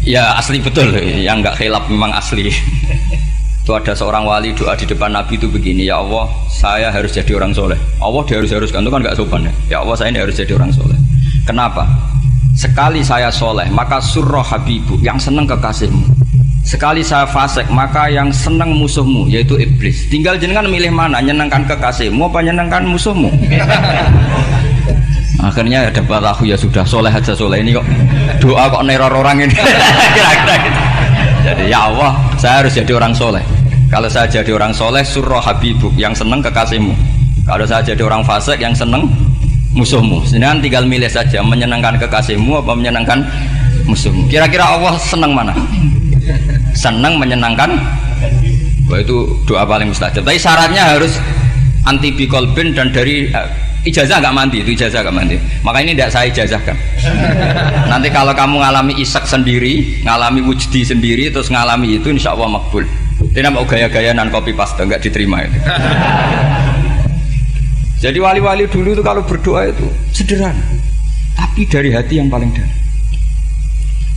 Ya asli betul, yang nggak khilaf memang asli. Itu ada seorang wali doa di depan Nabi itu begini, ya Allah saya harus jadi orang soleh. Allah diharus-haruskan itu kan nggak sopan ya. Ya Allah saya ini harus jadi orang soleh. Kenapa? Sekali saya soleh maka surroh habibu, yang seneng kekasihmu. Sekali saya fasik maka yang seneng musuhmu, yaitu iblis. Tinggal jenengan milih mana, nyenengkan kekasihmu apa nyenengkan musuhmu. Akhirnya ada batahu, ya sudah soleh aja, soleh ini kok doa kok neror orang ini. Kira-kira gitu. Jadi ya Allah saya harus jadi orang soleh. Kalau saya jadi orang soleh surroh habibuk, yang seneng kekasihmu. Kalau saya jadi orang fasik yang seneng musuhmu. Sedangkan tinggal milih saja, menyenangkan kekasihmu apa menyenangkan musuhmu. Kira-kira Allah seneng mana? Seneng menyenangkan. Wah, itu doa paling mustajab. Tapi syaratnya harus anti bikolbin dan dari ijazah nggak mandi, itu ijazah nggak mandi. Maka ini tidak saya ijazahkan. Nanti kalau kamu ngalami isak sendiri, ngalami wujdi sendiri, terus ngalami itu, insya Allah makbul. Tidak mau gaya-gaya nan copy paste, nggak diterima itu. Jadi wali-wali dulu itu kalau berdoa itu sederhana, tapi dari hati yang paling dalam.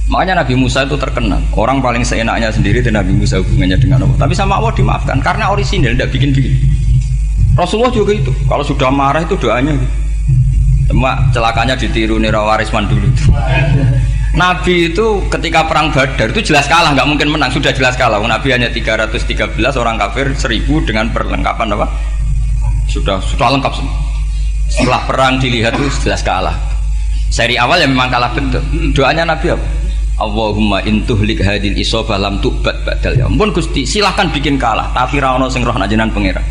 Makanya Nabi Musa itu terkenal, orang paling seenaknya sendiri dan Nabi Musa hubungannya dengan Allah. Tapi sama Allah dimaafkan karena orisinil, tidak bikin-bikin. Rasulullah juga itu, kalau sudah marah itu doanya gitu. Cuma celakanya ditiru Nira Warisman dulu. Nabi itu ketika perang Badar itu jelas kalah, nggak mungkin menang, sudah jelas kalah. Nabi hanya 313, orang kafir 1000 dengan perlengkapan apa? Sudah lengkap semua. Setelah perang dilihat itu jelas kalah. Seri awal ya memang kalah betul. Doanya Nabi apa? Allahumma intuhlik hadil isobah lam tu'bad badal ya. Ampun Gusti, silahkan bikin kalah, tapi ra ono sing roh nak jenengan pangeran.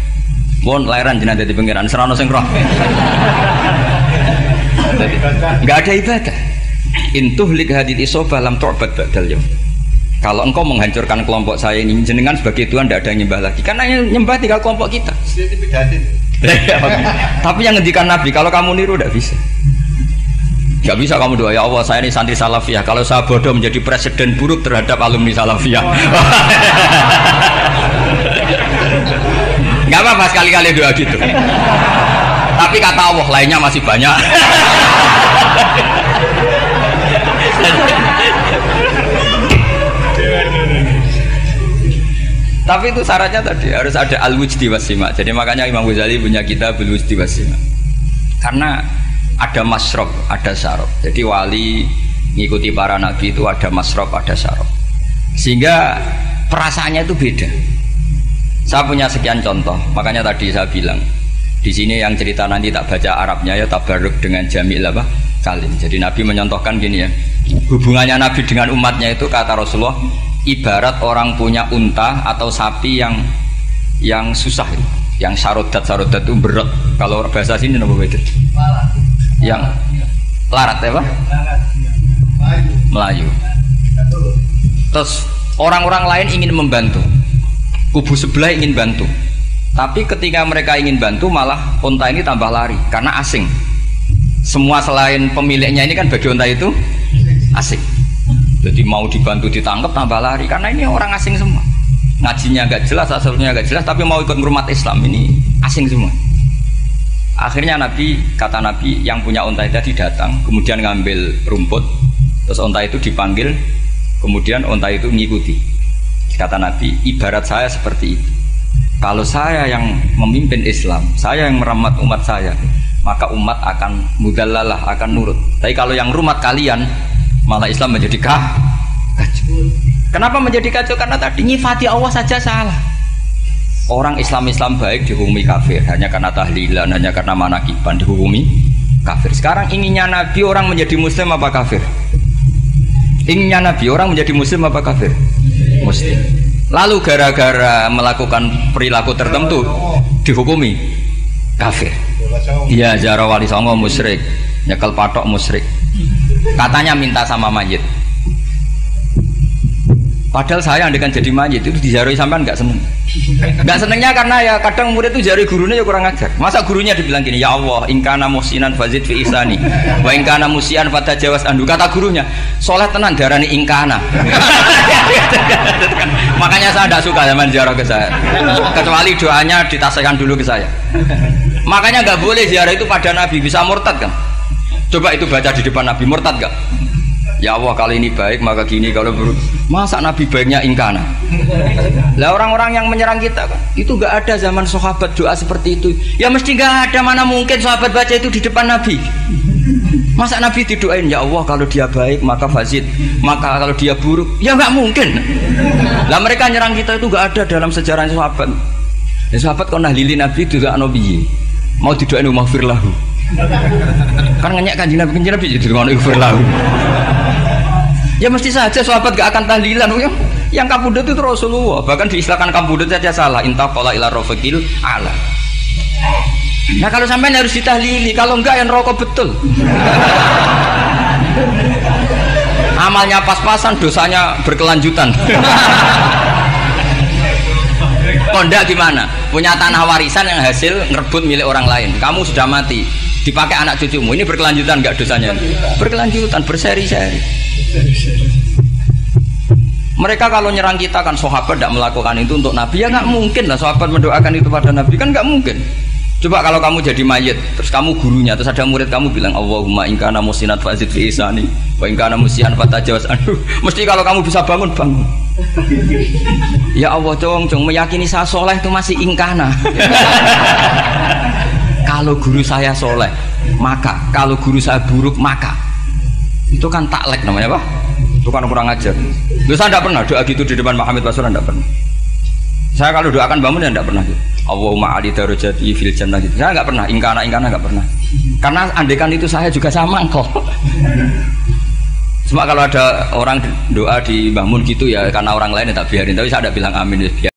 Mohon lahiran jenengan dadi pangeran, serano sing roh. Enggak ada ibadah. Intuhlik hadil isobah lam tu'bad badal ya. Kalau engkau menghancurkan kelompok saya ini, jenengan sebagai Tuhan tidak ada yang nyembah lagi. Karena yang nyembah tinggal kelompok kita. Tapi yang ngendikan Nabi, kalau kamu niru tidak bisa. Gak bisa kamu doa, ya Allah saya ini santri salafiyah, kalau saya bodoh menjadi presiden buruk terhadap alumni salafiyah. Gak apa-apa sekali-kali doa gitu. Tapi kata Allah lainnya masih banyak. Tapi itu syaratnya tadi harus ada al-wujdi wasima. Jadi makanya Imam Ghazali punya kitab al-wujdi wasima. Karena ada masrob, ada syarab. Jadi wali ngikuti para nabi itu ada masrob, ada syarab. Sehingga perasaannya itu beda. Saya punya sekian contoh. Makanya tadi saya bilang di sini yang cerita nanti tak baca Arabnya ya tabarruk dengan jamil apa kalim. Jadi Nabi menyontohkan gini ya. Hubungannya Nabi dengan umatnya itu kata Rasulullah ibarat orang punya unta atau sapi yang susah, yang sarodat itu berat. Kalau bahasa sini apa beda? Yang larat ya Pak? Melayu. Terus orang-orang lain ingin membantu, kubu sebelah ingin bantu, tapi ketika mereka ingin bantu malah unta ini tambah lari karena asing. Semua selain pemiliknya ini kan bagi unta itu asing. Jadi mau dibantu ditangkap tambah lari karena ini orang asing semua. Ngajinya agak jelas, asalnya agak jelas, tapi mau ikut ngurumat Islam ini asing semua. Akhirnya kata Nabi yang punya unta tadi datang, kemudian ngambil rumput, terus unta itu dipanggil, kemudian unta itu ngikuti. Kata Nabi, ibarat saya seperti itu. Kalau saya yang memimpin Islam, saya yang merawat umat saya, maka umat akan mudallalah, akan nurut. Tapi kalau yang rumat kalian, malah Islam menjadi kacau. Kenapa menjadi kacau? Karena tadi nyifati Allah saja salah. Orang Islam baik dihukumi kafir hanya karena tahlilan, hanya karena manakiban dihukumi kafir. Sekarang inginnya Nabi orang menjadi muslim apa kafir? Inginnya Nabi orang menjadi muslim apa kafir? Muslim. Lalu gara-gara melakukan perilaku tertentu dihukumi kafir. Iya, ziarah wali songo musyrik, nyekel patok musyrik. Katanya minta sama mayit. Padahal saya andekan jadi mayit itu diziarahi sampean nggak seneng. Nggak senengnya karena ya kadang murid itu ziarahi gurunya ya kurang ajar. Masa gurunya dibilang gini, ya Allah, ingkana muhsinan fazid fi ihsani, wa ingkana musian fatajawas andu. Kata gurunya, soleh tenan darani ingkana. Makanya saya tidak suka zaman ziarah ke saya. Kecuali doanya ditasihkan dulu ke saya. Makanya nggak boleh ziarah itu pada Nabi, bisa murtad kan? Coba itu baca di depan Nabi, murtad nggak? Ya Allah kali ini baik maka gini, kalau buruk. Masa Nabi baiknya ingkana? Lah orang-orang yang menyerang kita kan, itu gak ada zaman sahabat doa seperti itu. Ya mesti gak ada, mana mungkin sahabat baca itu di depan Nabi. Masa Nabi didoain, ya Allah kalau dia baik maka fazid, maka kalau dia buruk, ya gak mungkin. Lah mereka nyerang kita itu gak ada dalam sejarah sahabat. Ya sahabat kok nahlilin Nabi itu gak nabi. Mau didoain maghfir lahu. Kan ngenyak kanjeng Nabi jadi ngono ighfir lahu. Ya mesti saja sahabat gak akan tahlilan. Yang kabudut itu Rasulullah, bahkan diistilahkan kabudut saja salah. Intaqala ila rafiqil ala. Nah kalau sampai harus ditahlili, kalau enggak yang rokok betul. Amalnya pas-pasan, dosanya berkelanjutan. Kondak gimana? Punya tanah warisan yang hasil ngerebut milik orang lain. Kamu sudah mati, dipakai anak cucumu. Ini berkelanjutan enggak dosanya? Berkelanjutan, berseri-seri. Mereka kalau nyerang kita kan sahabat tidak melakukan itu untuk Nabi, ya nggak mungkin lah sahabat mendoakan itu pada Nabi, kan nggak mungkin. Coba kalau kamu jadi mayit, terus kamu gurunya, terus ada murid kamu bilang Allahumma in kana musinat fazid fi isani wa in kana musian fatajawaz anhu. Mesti kalau kamu bisa bangun. Ya Allah cong meyakini saya soleh itu masih ingkana. Kalau guru saya soleh maka, kalau guru saya buruk maka, itu kan taklek namanya Pak. Itu kan kurang ajar. Loh, saya tidak pernah doa gitu di depan Muhammad Rasulullah, tidak pernah. Saya kalau doakan bangun ya tidak pernah gitu. Allahumma ali darajati fil jannah gitu. Saya nggak pernah, ingkana nggak pernah. Karena andekan itu saya juga sama kok. Cuma kalau ada orang doa di bangun gitu ya karena orang lain ya tak biarin, tapi saya tidak bilang amin ya.